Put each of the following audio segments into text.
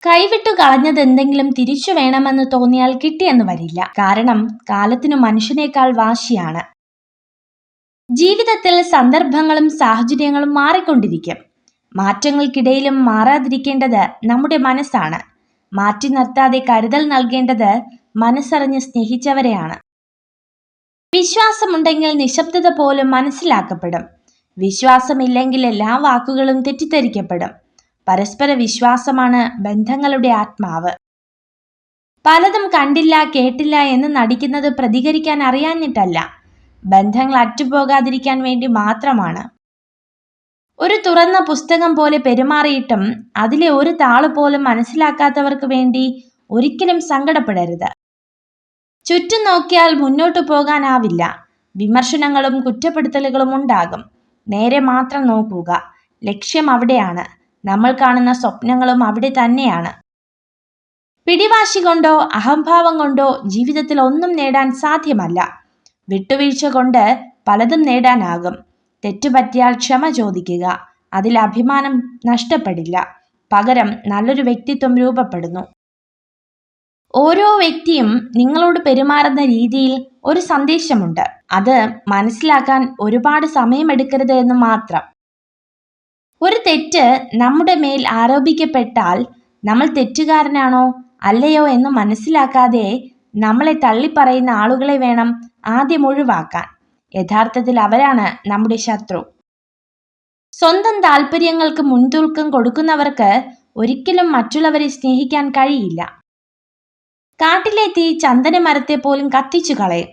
കൈവിട്ടു കളഞ്ഞതെന്തെങ്കിലും തിരിച്ചു വേണമെന്ന് തോന്നിയാൽ കിട്ടിയെന്ന് വരില്ല. കാരണം കാലത്തിനു മനുഷ്യനേക്കാൾ വാശിയാണ്. ജീവിതത്തിൽ സന്ദർഭങ്ങളും സാഹചര്യങ്ങളും മാറിക്കൊണ്ടിരിക്കും. മാറ്റങ്ങൾക്കിടയിലും മാറാതിരിക്കേണ്ടത് നമ്മുടെ മനസ്സാണ്. മാറ്റി നിർത്താതെ കരുതൽ നൽകേണ്ടത് മനസ്സറിഞ്ഞ് സ്നേഹിച്ചവരെയാണ്. വിശ്വാസമുണ്ടെങ്കിൽ നിശബ്ദത പോലും മനസ്സിലാക്കപ്പെടും. വിശ്വാസമില്ലെങ്കിൽ എല്ലാ വാക്കുകളും തെറ്റിദ്ധരിക്കപ്പെടും. പരസ്പര വിശ്വാസമാണ് ബന്ധങ്ങളുടെ ആത്മാവ്. പലതും കണ്ടില്ല കേട്ടില്ല എന്ന് നടിക്കുന്നത് പ്രതികരിക്കാൻ അറിയാഞ്ഞിട്ടല്ല, ബന്ധങ്ങൾ അറ്റുപോകാതിരിക്കാൻ വേണ്ടി മാത്രമാണ്. ഒരു തുറന്ന പുസ്തകം പോലെ പെരുമാറിയിട്ടും അതിലെ ഒരു താള് പോലും മനസ്സിലാക്കാത്തവർക്ക് വേണ്ടി ഒരിക്കലും സങ്കടപ്പെടരുത്. ചുറ്റും നോക്കിയാൽ മുന്നോട്ടു പോകാനാവില്ല. വിമർശനങ്ങളും കുറ്റപ്പെടുത്തലുകളും ഉണ്ടാകും. നേരെ മാത്രം നോക്കുക. ലക്ഷ്യം അവിടെയാണ്. നമ്മൾ കാണുന്ന സ്വപ്നങ്ങളും അവിടെ തന്നെയാണ്. പിടിവാശി കൊണ്ടോ അഹംഭാവം കൊണ്ടോ ജീവിതത്തിൽ ഒന്നും നേടാൻ സാധ്യമല്ല. വിട്ടുവീഴ്ച കൊണ്ട് പലതും നേടാനാകും. തെറ്റുപറ്റിയാൽ ക്ഷമ ചോദിക്കുക. അതിൽ അഭിമാനം നഷ്ടപ്പെടില്ല. പകരം നല്ലൊരു വ്യക്തിത്വം രൂപപ്പെടുന്നു. ഓരോ വ്യക്തിയും നിങ്ങളോട് പെരുമാറുന്ന രീതിയിൽ ഒരു സന്ദേശമുണ്ട്. അത് മനസ്സിലാക്കാൻ ഒരുപാട് സമയമെടുക്കരുത് എന്ന് മാത്രം. ഒരു തെറ്റ് നമ്മുടെ മേൽ ആരോപിക്കപ്പെട്ടാൽ നമ്മൾ തെറ്റുകാരനാണോ അല്ലയോ എന്ന് മനസ്സിലാക്കാതെ നമ്മളെ തള്ളിപ്പറയുന്ന ആളുകളെ വേണം ആദ്യം ഒഴിവാക്കാൻ. യഥാർത്ഥത്തിൽ അവരാണ് നമ്മുടെ ശത്രു. സ്വന്തം താല്പര്യങ്ങൾക്ക് മുൻതൂക്കം കൊടുക്കുന്നവർക്ക് ഒരിക്കലും മറ്റുള്ളവരെ സ്നേഹിക്കാൻ കഴിയില്ല. കാട്ടിലെ തീ ചന്ദനമരത്തെ പോലും കത്തിച്ചു കളയും.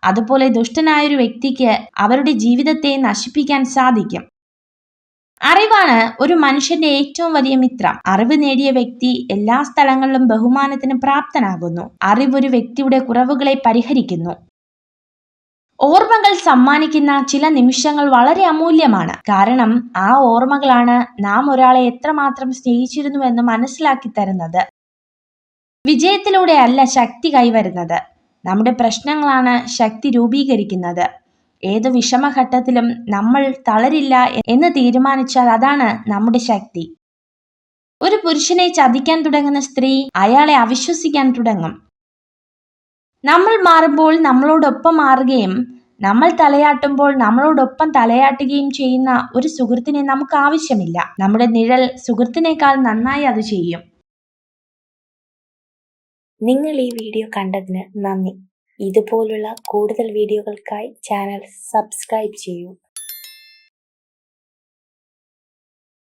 അതുപോലെ ദുഷ്ടനായൊരു വ്യക്തിക്ക് അവരുടെ ജീവിതത്തെ നശിപ്പിക്കാൻ സാധിക്കും. അറിവാണ് ഒരു മനുഷ്യന്റെ ഏറ്റവും വലിയ മിത്രം. അറിവ് നേടിയ വ്യക്തി എല്ലാ സ്ഥലങ്ങളിലും ബഹുമാനത്തിന് പ്രാപ്തനാകുന്നു. അറിവ് ഒരു വ്യക്തിയുടെ കുറവുകളെ പരിഹരിക്കുന്നു. ഓർമ്മകൾ സമ്മാനിക്കുന്ന ചില നിമിഷങ്ങൾ വളരെ അമൂല്യമാണ്. കാരണം ആ ഓർമ്മകളാണ് നാം ഒരാളെ എത്രമാത്രം സ്നേഹിച്ചിരുന്നുവെന്ന് മനസ്സിലാക്കി തരുന്നത്. വിജയത്തിലൂടെ അല്ല ശക്തി കൈവരുന്നത്. നമ്മുടെ പ്രശ്നങ്ങളാണ് ശക്തി രൂപീകരിക്കുന്നത്. ഏത് വിഷമഘട്ടത്തിലും നമ്മൾ തളരില്ല എന്ന് തീരുമാനിച്ചാൽ അതാണ് നമ്മുടെ ശക്തി. ഒരു പുരുഷനെ ചതിക്കാൻ തുടങ്ങുന്ന സ്ത്രീ അയാളെ അവിശ്വസിക്കാൻ തുടങ്ങും. നമ്മൾ മാറുമ്പോൾ നമ്മളോടൊപ്പം മാറുകയും നമ്മൾ തലയാട്ടുമ്പോൾ നമ്മളോടൊപ്പം തലയാട്ടുകയും ചെയ്യുന്ന ഒരു സുഹൃത്തിനെ നമുക്ക് ആവശ്യമില്ല. നമ്മുടെ നിഴൽ സുഹൃത്തിനേക്കാൾ നന്നായി അത് ചെയ്യും. നിങ്ങൾ ഈ വീഡിയോ കണ്ടതിന് നന്ദി. ഇതുപോലുള്ള കൂടുതൽ വീഡിയോകൾക്കായി ചാനൽ സബ്സ്ക്രൈബ് ചെയ്യൂ.